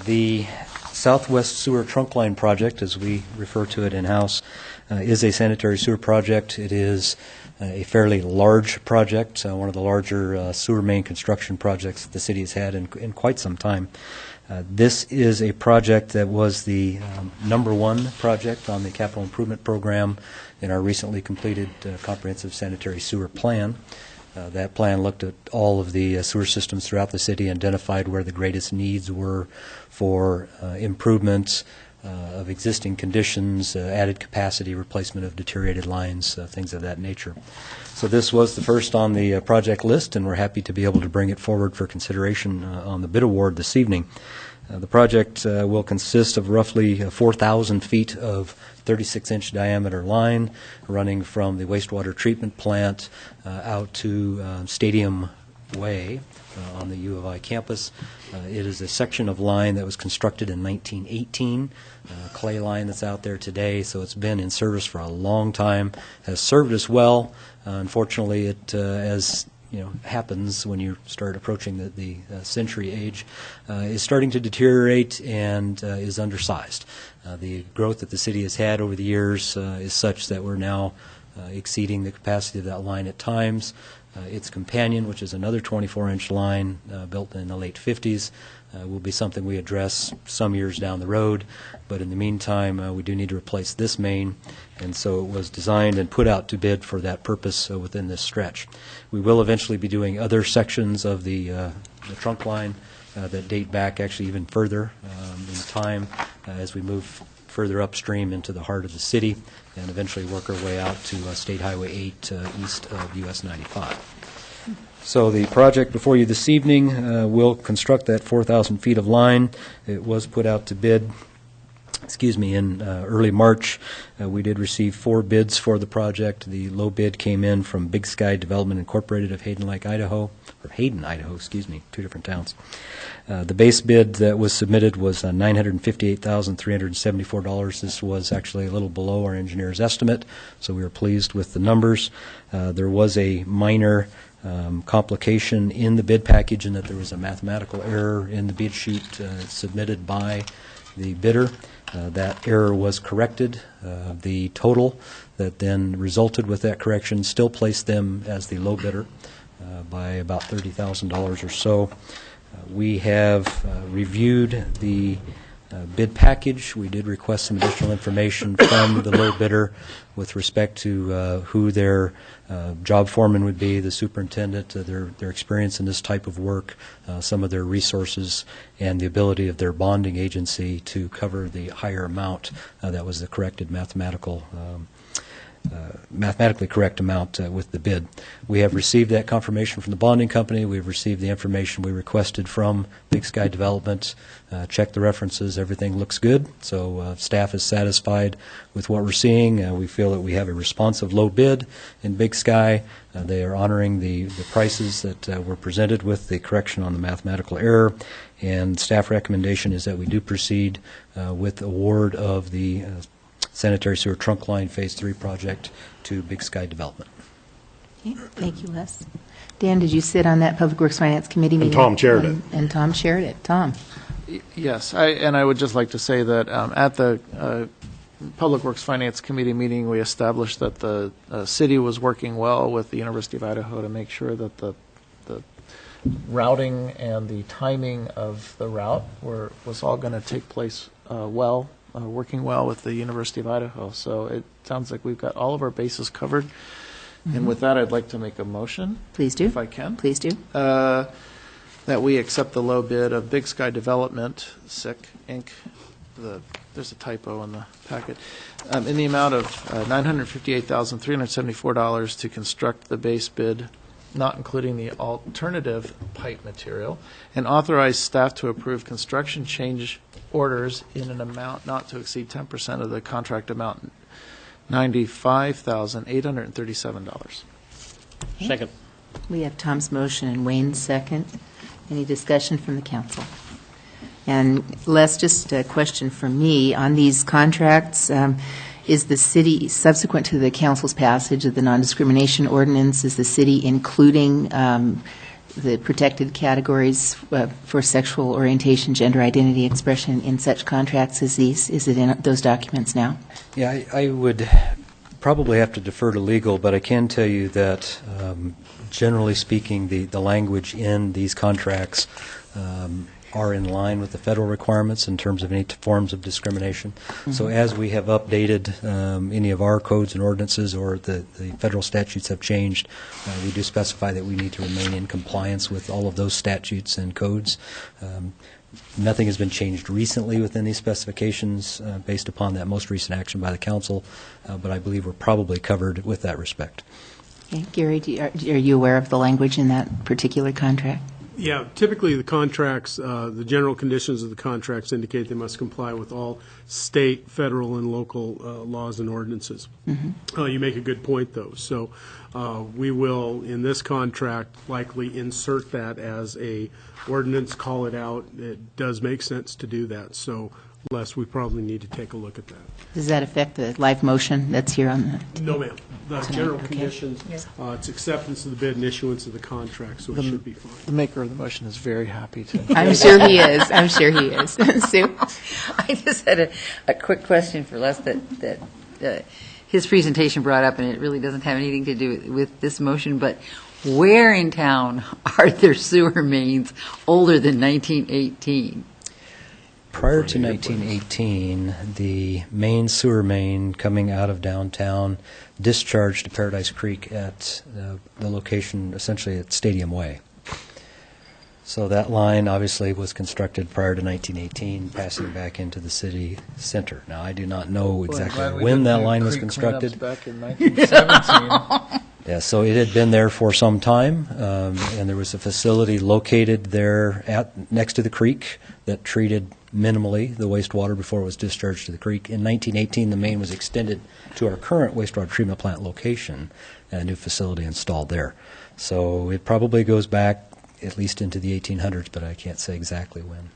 The Southwest Sewer Trunk Line Project, as we refer to it in-house, is a sanitary sewer project. It is a fairly large project, one of the larger sewer main construction projects that the city has had in quite some time. This is a project that was the number one project on the capital improvement program in our recently completed comprehensive sanitary sewer plan. That plan looked at all of the sewer systems throughout the city, identified where the greatest needs were for improvements of existing conditions, added capacity, replacement of deteriorated lines, things of that nature. So this was the first on the project list, and we're happy to be able to bring it forward for consideration on the bid award this evening. The project will consist of roughly 4,000 feet of 36-inch diameter line running from the wastewater treatment plant out to Stadium Way on the U of I campus. It is a section of line that was constructed in 1918, clay line that's out there today, so it's been in service for a long time, has served us well. Unfortunately, it as happens when you start approaching the century age, is starting to deteriorate and is undersized. The growth that the city has had over the years is such that we're now exceeding the capacity of that line at times. Its companion, which is another 24-inch line built in the late 50s, will be something we address some years down the road. But in the meantime, we do need to replace this main, and so it was designed and put out to bid for that purpose within this stretch. We will eventually be doing other sections of the trunk line that date back actually even further in time as we move further upstream into the heart of the city and eventually work our way out to State Highway 8 east of US 95. So the project before you this evening will construct that 4,000 feet of line. It was put out to bid in early March. We did receive 4 bids for the project. The low bid came in from Big Sky Development Incorporated of Hayden, Idaho, two different towns. The base bid that was submitted was $958,374. This was actually a little below our engineer's estimate, so we were pleased with the numbers. There was a minor complication in the bid package in that there was a mathematical error in the bid sheet submitted by the bidder. That error was corrected. The total that then resulted with that correction still placed them as the low bidder by about $30,000 or so. We have reviewed the bid package. We did request some additional information from the low bidder with respect to who their job foreman would be, the superintendent, their experience in this type of work, some of their resources, and the ability of their bonding agency to cover the higher amount that was the corrected mathematically correct amount with the bid. We have received that confirmation from the bonding company. We've received the information we requested from Big Sky Development, checked the references. Everything looks good, so staff is satisfied with what we're seeing. We feel that we have a responsive low bid in Big Sky. They are honoring the prices that were presented with the correction on the mathematical error, and staff recommendation is that we do proceed with award of the Sanitary Sewer Trunk Line Phase 3 project to Big Sky Development. Okay, thank you, Les. Dan, did you sit on that Public Works Finance Committee meeting? And Tom chaired it. And Tom chaired it. Tom. Yes, I would just like to say that at the Public Works Finance Committee meeting, we established that the city was working well with the University of Idaho to make sure that the routing and the timing of the route was all going to take place working well with the University of Idaho. So it sounds like we've got all of our bases covered. Mm-hmm. And with that, I'd like to make a motion. Please do. If I can. Please do. That we accept the low bid of Big Sky Development, SIC, Inc. There's a typo in the packet. In the amount of $958,374 to construct the base bid, not including the alternative pipe material, and authorize staff to approve construction change orders in an amount not to exceed 10% of the contract amount, $95,837. Second. We have Tom's motion and Wayne's second. Any discussion from the council? And Les, just a question from me. On these contracts, is the city, subsequent to the council's passage of the non-discrimination ordinance, is the city including the protected categories for sexual orientation, gender identity expression in such contracts as these? Is it in those documents now? Yeah, I would probably have to defer to legal, but I can tell you that generally speaking, the language in these contracts are in line with the federal requirements in terms of any forms of discrimination. So as we have updated any of our codes and ordinances or the federal statutes have changed, we do specify that we need to remain in compliance with all of those statutes and codes. Nothing has been changed recently within these specifications based upon that most recent action by the council, but I believe we're probably covered with that respect. Okay. Gary, are you aware of the language in that particular contract? Yeah, typically the contracts, the general conditions of the contracts indicate they must comply with all state, federal, and local laws and ordinances. You make a good point, though. So we will, in this contract, likely insert that as a ordinance, call it out. It does make sense to do that. So, Les, we probably need to take a look at that. Does that affect the live motion that's here on the? No, ma'am. The general Okay. conditions, it's acceptance of the bid and issuance of the contract, so it should be fine. The maker of the motion is very happy to. I'm sure he is. I'm sure he is. Sue? I just had a quick question for Les that his presentation brought up, and it really doesn't have anything to do with this motion, but where in town are there sewer mains older than 1918? Prior to 1918, the main sewer main coming out of downtown discharged to Paradise Creek at the location essentially at Stadium Way. So that line obviously was constructed prior to 1918, passing back into the city center. Now, I do not know exactly when that line was constructed. Back in 1917. Yeah, so it had been there for some time, and there was a facility located there next to the creek that treated minimally the wastewater before it was discharged to the creek. In 1918, the main was extended to our current wastewater treatment plant location, and a new facility installed there. So it probably goes back at least into the 1800s, but I can't say exactly when.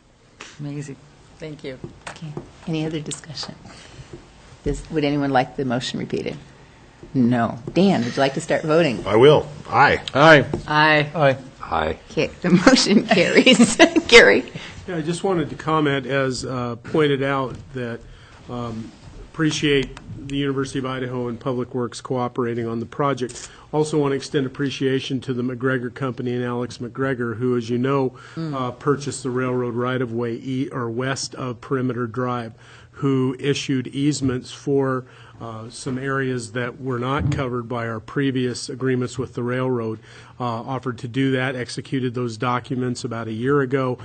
Amazing. Thank you. Okay. Any other discussion? Would anyone like the motion repeated? No. Dan, would you like to start voting? I will. Aye. Aye. Aye. Aye. Aye. Okay, the motion carries. Gary? Yeah, I just wanted to comment, as pointed out, that appreciate the University of Idaho and Public Works cooperating on the project. Also want to extend appreciation to the McGregor Company and Alex McGregor, who, as you know, purchased the railroad right-of-way west of Perimeter Drive, who issued easements for some areas that were not covered by our previous agreements with the railroad, offered to do that, executed those documents about a year ago,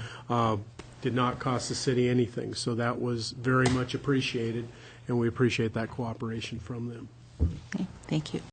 did not cost the city anything. So that was very much appreciated, and we appreciate that cooperation from them. Okay, thank you.